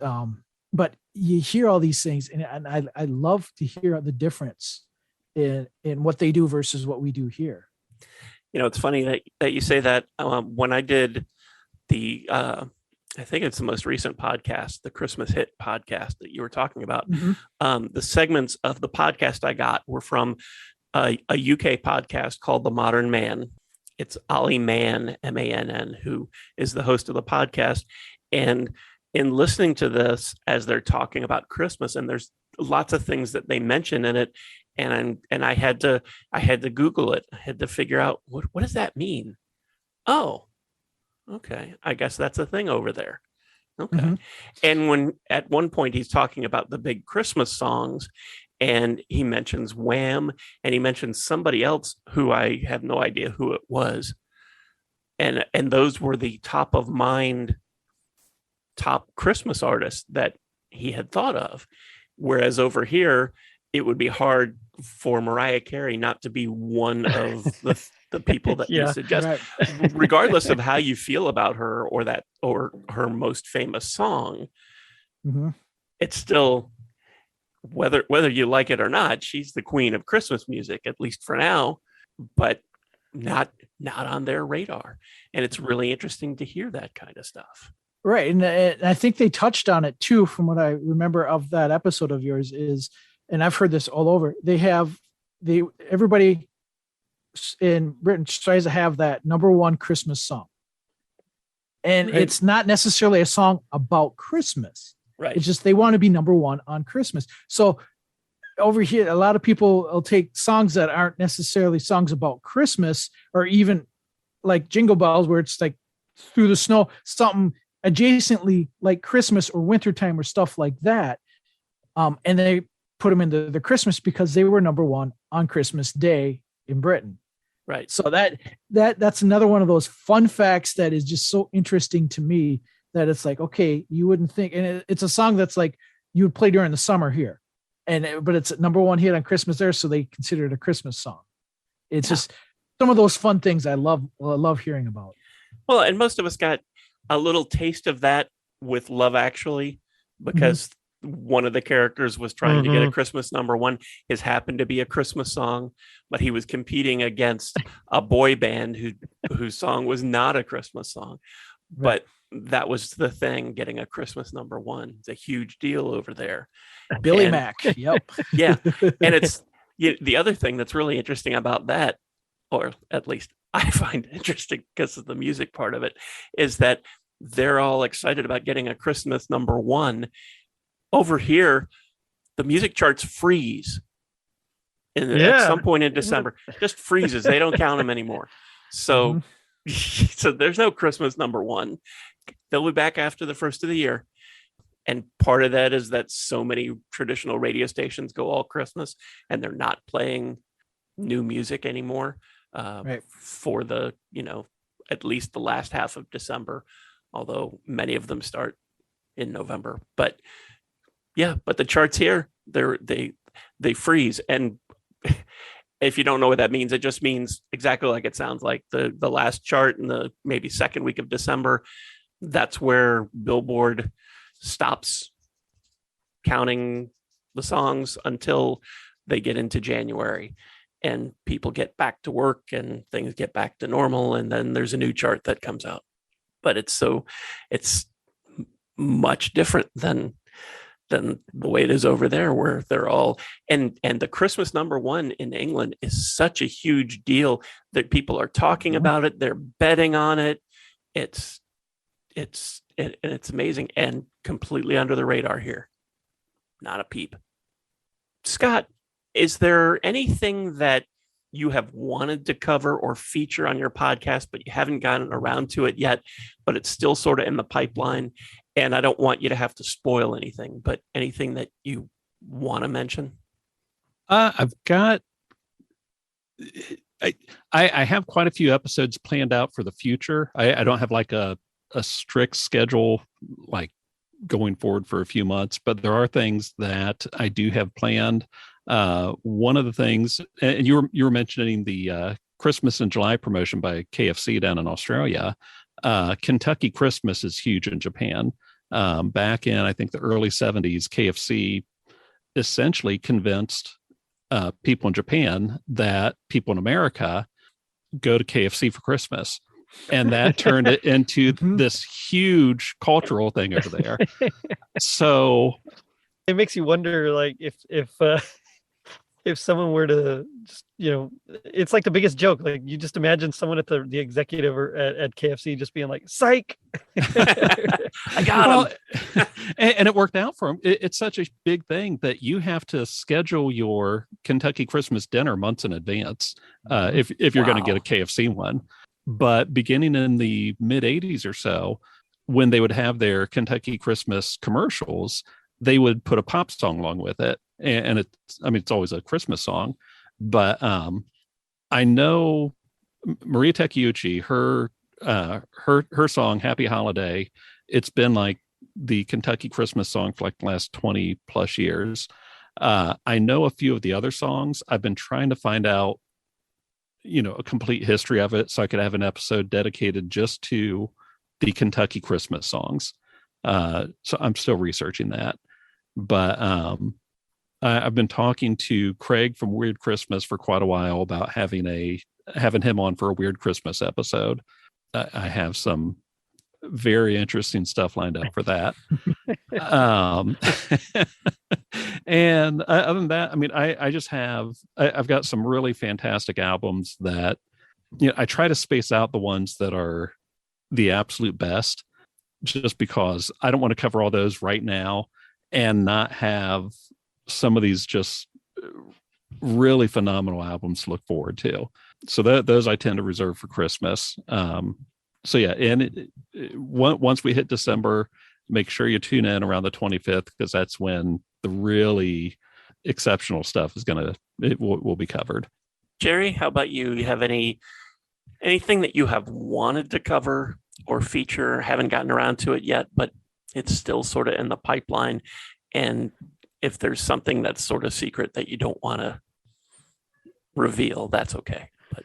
but you hear all these things, and I love to hear the difference in what they do versus what we do here. You know, it's funny that you say that. When I did the, I think it's the most recent podcast, the Christmas Hit podcast that you were talking about. The segments of the podcast I got were from a UK podcast called The Modern Man. It's Ollie Mann, Mann, who is the host of the podcast. And in listening to this, as they're talking about Christmas, and there's lots of things that they mention in it, and I had to Google it. I had to figure out what does that mean? Oh, okay. I guess that's a thing over there. Okay. And when at one point he's talking about the big Christmas songs, and he mentions Wham, and he mentions somebody else who I have no idea who it was. And those were the top of mind, top Christmas artists that he had thought of. Whereas over here, it would be hard for Mariah Carey not to be one of the people that you suggest, regardless of how you feel about her or her most famous song. It's still, whether you like it or not, she's the queen of Christmas music, at least for now, but not on their radar. And it's really interesting to hear that kind of stuff. Right. And I think they touched on it too, from what I remember of that episode of yours is, and I've heard this all over, everybody in Britain tries to have that number one Christmas song. And it's not necessarily a song about Christmas. Right. It's just they want to be number one on Christmas. So over here, a lot of people will take songs that aren't necessarily songs about Christmas, or even like Jingle Bells, where it's like Through the Snow, something adjacently like Christmas or wintertime or stuff like that. And they put them into the Christmas because they were number one on Christmas Day in Britain. Right. So that's another one of those fun facts that is just so interesting to me, that it's like, okay, you wouldn't think, and it's a song that's like you would play during the summer here, but it's number one hit on Christmas there, so they consider it a Christmas song. It's just some of those fun things I love hearing about. Well, and most of us got a little taste of that with Love Actually, because one of the characters was trying to get a Christmas number one. His happened to be a Christmas song, but he was competing against a boy band whose song was not a Christmas song. Right. But that was the thing, getting a Christmas number one. It's a huge deal over there. Billy Mack. Yep. Yeah. And it's the other thing that's really interesting about that, or at least I find interesting because of the music part of it, is that they're all excited about getting a Christmas number one. Over here, the music charts freeze at some point in December. Just freezes. They don't count them anymore. So, so there's no Christmas number one. They'll be back after the first of the year. And part of that is that so many traditional radio stations go all Christmas, and they're not playing new music anymore for the, at least the last half of December, although many of them start in November. But but the charts here, they freeze. And if you don't know what that means, it just means exactly like it sounds like. The last chart in the maybe second week of December, that's where Billboard stops counting the songs until they get into January and people get back to work and things get back to normal. And then there's a new chart that comes out. But it's much different than the way it is over there, where they're all, and the Christmas #1 in England is such a huge deal that people are talking about it. They're betting on it. It's amazing and completely under the radar here. Not a peep. Scott, is there anything that you have wanted to cover or feature on your podcast, but you haven't gotten around to it yet, but it's still sort of in the pipeline? And I don't want you to have to spoil anything, but anything that you want to mention? I've got, I have quite a few episodes planned out for the future. I don't have like a strict schedule, like going forward for a few months, but there are things that I do have planned. One of the things, and you were mentioning the Christmas in July promotion by KFC down in Australia. Kentucky Christmas is huge in Japan. Back in, I think, the early 70s, KFC essentially convinced people in Japan that people in America go to KFC for Christmas. And that turned it into this huge cultural thing over there. So it makes you wonder, like, if someone were to just, it's like the biggest joke. Like, you just imagine someone at the executive or at KFC just being like, psych. I got him. And it worked out for him. It's such a big thing that you have to schedule your Kentucky Christmas dinner months in advance if you're going to get a KFC one. But beginning in the mid 80s or so, when they would have their Kentucky Christmas commercials, they would put a pop song along with it. And it's always a Christmas song, but I know Maria Takeuchi, her song Happy Holiday, it's been like the Kentucky Christmas song for like the last 20 plus years. I know a few of the other songs. I've been trying to find out, a complete history of it so I could have an episode dedicated just to the Kentucky Christmas songs. So I'm still researching that, but I've been talking to Craig from Weird Christmas for quite a while about having him on for a Weird Christmas episode. I have some very interesting stuff lined up for that. And other than that, I've got some really fantastic albums that, I try to space out the ones that are the absolute best, just because I don't want to cover all those right now and not have some of these just really phenomenal albums to look forward to. So those I tend to reserve for Christmas. So yeah, and once we hit December, make sure you tune in around the 25th, because that's when the really exceptional stuff will be covered. Gerry, how about you? You have anything that you have wanted to cover or feature, haven't gotten around to it yet, but it's still sort of in the pipeline? And if there's something that's sort of secret that you don't want to reveal, that's okay. But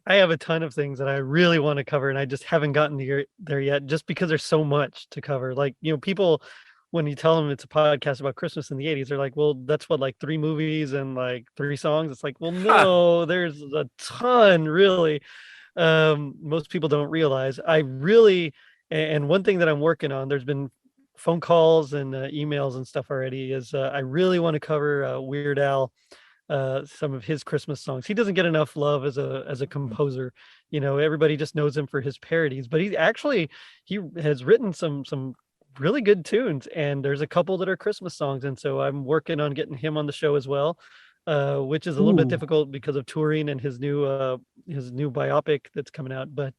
I have a ton of things that I really want to cover, and I just haven't gotten there yet, just because there's so much to cover. Like, people, when you tell them it's a podcast about Christmas in the 80s, they're like, well, that's what, like 3 movies and like 3 songs. It's like, well, no, there's a ton, really. Most people don't realize. And one thing that I'm working on, there's been phone calls and emails and stuff already, is I really want to cover Weird Al, some of his Christmas songs. He doesn't get enough love as a composer. Everybody just knows him for his parodies, but he has written some really good tunes, and there's a couple that are Christmas songs. And so I'm working on getting him on the show as well, which is a little bit difficult because of touring and his new biopic that's coming out. But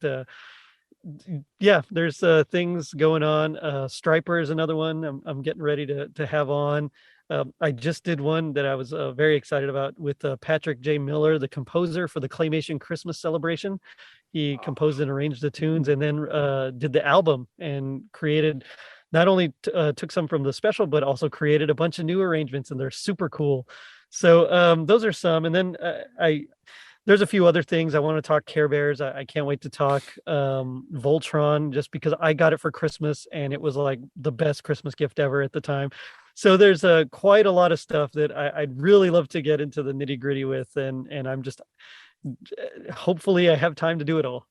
yeah, there's things going on. Striper is another one I'm getting ready to have on. I just did one that I was very excited about with Patrick J. Miller, the composer for the Claymation Christmas Celebration. He composed and arranged the tunes, and then did the album and created, not only took some from the special, but also created a bunch of new arrangements, and they're super cool. So those are some. And then there's a few other things. I want to talk Care Bears. I can't wait to talk Voltron, just because I got it for Christmas and it was like the best Christmas gift ever at the time. So there's quite a lot of stuff that I'd really love to get into the nitty gritty with, and I'm just hopefully I have time to do it all.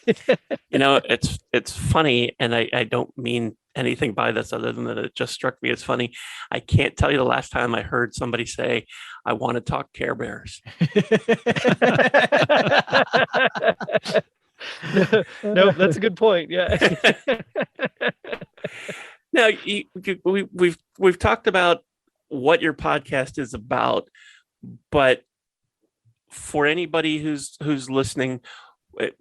It's funny, and I don't mean anything by this other than that it just struck me as funny. I can't tell you the last time I heard somebody say, "I want to talk Care Bears." No, that's a good point. Yeah. Now, we've talked about what your podcast is about, but for anybody who's listening,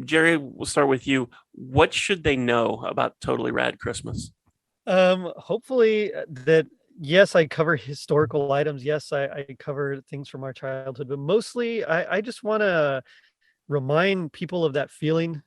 Gerry, we'll start with you. What should they know about Totally Rad Christmas? Hopefully that, yes, I cover historical items. Yes, I cover things from our childhood, but mostly I just want to remind people of that feeling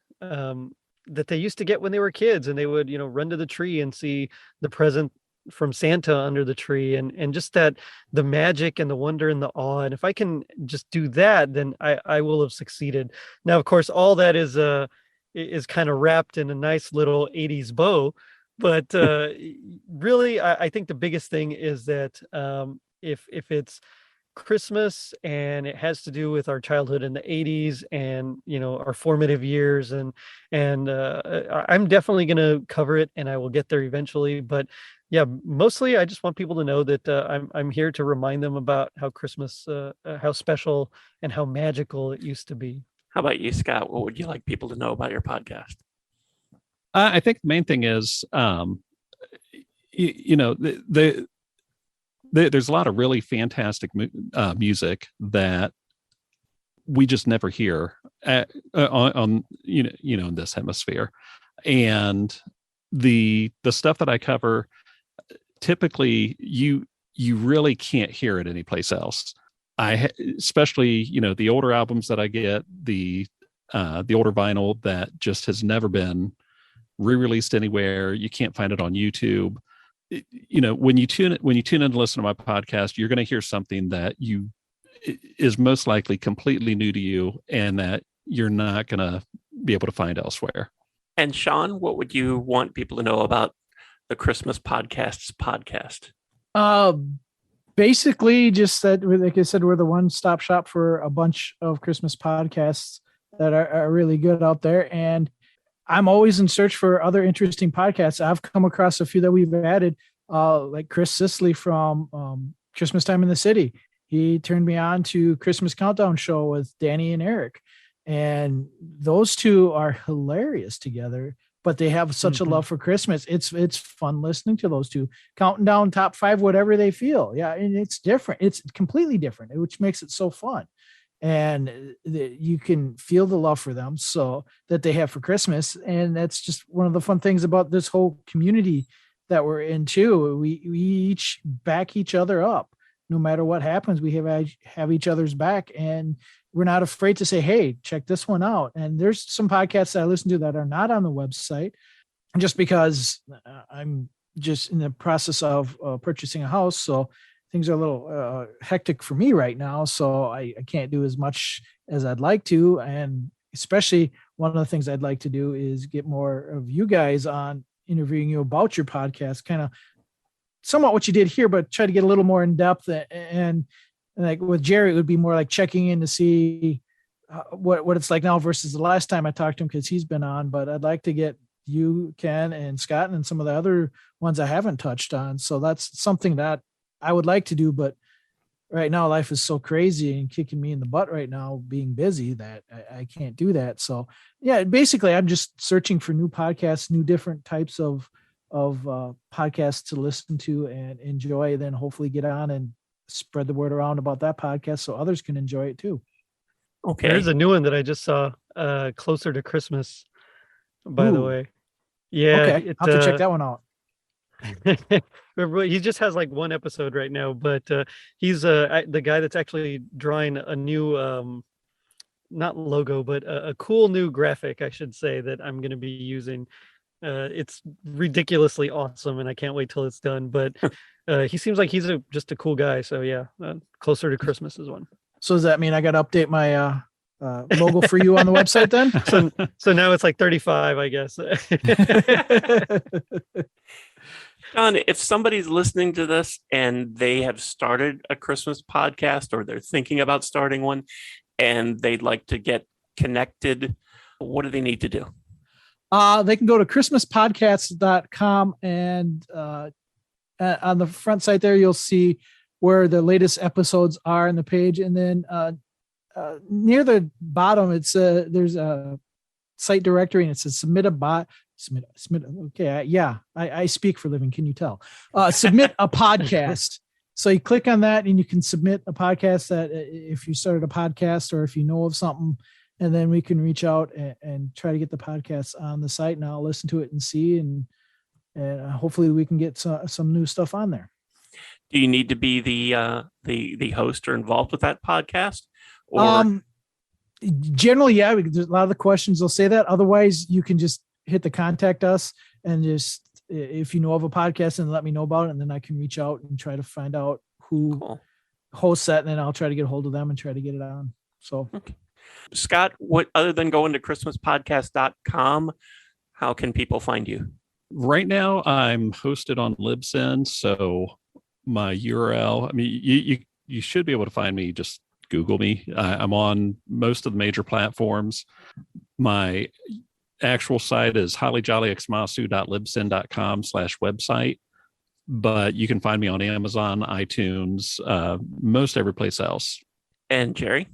that they used to get when they were kids, and they would, run to the tree and see the present from Santa under the tree, and just that the magic and the wonder and the awe. And if I can just do that, then I will have succeeded. Now, of course, all that is kind of wrapped in a nice little 80s bow, but really, I think the biggest thing is that if it's Christmas and it has to do with our childhood in the 80s and our formative years, and I'm definitely going to cover it, and I will get there eventually. But yeah, mostly I just want people to know that I'm here to remind them about how Christmas, how special and how magical it used to be. How about you, Scott? What would you like people to know about your podcast? I think the main thing is, there's a lot of really fantastic music that we just never hear on in this hemisphere, and the stuff that I cover, typically you really can't hear it anyplace else. Especially the older albums that I get, the older vinyl that just has never been re-released anywhere. You can't find it on YouTube. When you tune in to listen to my podcast, you're going to hear something that is most likely completely new to you, and that you're not going to be able to find elsewhere. And Sean, what would you want people to know about the Christmas Podcast's podcast? Basically, just that, like I said, we're the one-stop shop for a bunch of Christmas podcasts that are really good out there. And I'm always in search for other interesting podcasts. I've come across a few that we've added, like Chris Sisley from Christmas Time in the City. He turned me on to Christmas Countdown Show with Danny and Eric. And those two are hilarious together, but they have such a love for Christmas. It's fun listening to those two counting down top 5, whatever they feel. Yeah. And it's different. It's completely different, which makes it so fun. And you can feel the love for them so that they have for Christmas. And that's just one of the fun things about this whole community that we're in too. We each back each other up. No matter what happens, we have each other's back, and we're not afraid to say, hey, check this one out. And there's some podcasts that I listen to that are not on the website, just because I'm just in the process of purchasing a house. So things are a little hectic for me right now. So I can't do as much as I'd like to. And especially one of the things I'd like to do is get more of you guys on, interviewing you about your podcast, kind of somewhat what you did here, but try to get a little more in depth. And like with Gerry, it would be more like checking in to see what it's like now versus the last time I talked to him, because he's been on. But I'd like to get you, Ken, and Scott, and some of the other ones I haven't touched on. So that's something that I would like to do, but right now life is so crazy and kicking me in the butt right now, being busy, that I can't do that. So yeah, basically I'm just searching for new podcasts, new different types of podcasts to listen to and enjoy, then hopefully get on and spread the word around about that podcast so others can enjoy it too. Okay. There's a new one that I just saw, Closer to Christmas, by the way. Yeah. Okay. I'll have to check that one out. He just has like one episode right now, but he's the guy that's actually drawing a new not logo, but a cool new graphic, I should say, that I'm going to be using. It's ridiculously awesome, and I can't wait till it's done. But he seems like he's just a cool guy. So yeah, Closer to Christmas is one. So does that mean I got to update my logo for you on the website then. So now it's like 35, I guess. John, if somebody's listening to this and they have started a Christmas podcast or they're thinking about starting one and they'd like to get connected, what do they need to do? They can go to christmaspodcasts.com and on the front site there, you'll see where the latest episodes are in the page. And then near the bottom, it's there's a site directory and it says submit. Okay. I speak for a living. Can you tell? Submit a podcast. So you click on that and you can submit a podcast that if you started a podcast or if you know of something, and then we can reach out and try to get the podcast on the site, and I'll listen to it and see, and hopefully we can get some new stuff on there. Do you need to be the host or involved with that podcast? Or generally, yeah, because there's a lot of the questions they'll say that. Otherwise, you can just hit the contact us and just, if you know of a podcast, and let me know about it, and then I can reach out and try to find out who hosts that, and then I'll try to get a hold of them and try to get it on. So, okay. Scott, what other than going to christmaspodcast.com, how can people find you? Right now, I'm hosted on Libsyn, so my URL. I mean, you should be able to find me. Just Google me. I'm on most of the major platforms. My actual site is hollyjollyxmasu.libsyn.com/website, but you can find me on Amazon, iTunes, most every place else. And Gerry?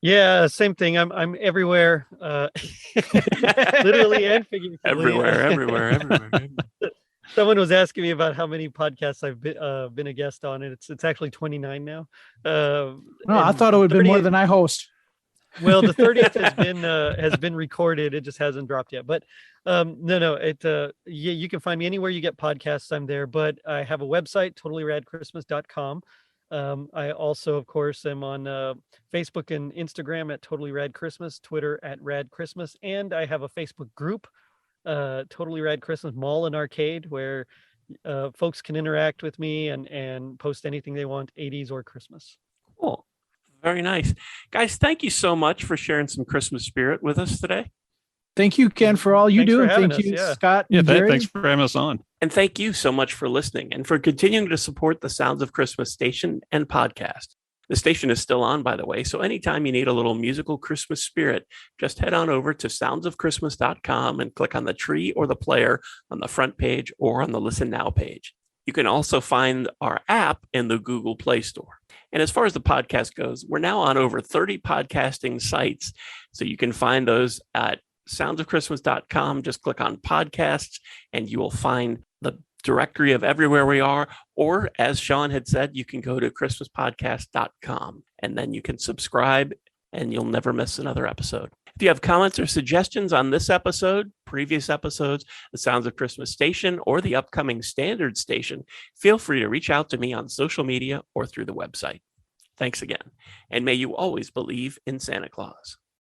Yeah, same thing. I'm everywhere, literally and figuratively. Everywhere. Someone was asking me about how many podcasts I've been a guest on, and it's actually 29 now. I thought it would have been more than I host. Well, the 30th has been recorded. It just hasn't dropped yet. But you can find me anywhere you get podcasts. I'm there. But I have a website, totallyradchristmas.com. I also, of course, am on Facebook and Instagram at Totally Rad Christmas, Twitter at Rad Christmas, and I have a Facebook group, Totally Rad Christmas Mall and Arcade, where folks can interact with me and post anything they want, 80s or Christmas. Cool. Very nice. Guys, thank you so much for sharing some Christmas spirit with us today. Thank you, Ken, for all you do. And thank you, Scott. Yeah, thanks for having us on. And thank you so much for listening and for continuing to support the Sounds of Christmas station and podcast. The station is still on, by the way, so anytime you need a little musical Christmas spirit, just head on over to soundsofchristmas.com and click on the tree or the player on the front page or on the Listen Now page. You can also find our app in the Google Play Store. And as far as the podcast goes, we're now on over 30 podcasting sites, so you can find those at soundsofchristmas.com. Just click on podcasts and you will find the directory of everywhere we are. Or as Sean had said, you can go to christmaspodcast.com and then you can subscribe and you'll never miss another episode. If you have comments or suggestions on this episode, previous episodes, the Sounds of Christmas station, or the upcoming standard station, feel free to reach out to me on social media or through the website. Thanks again. And may you always believe in Santa Claus.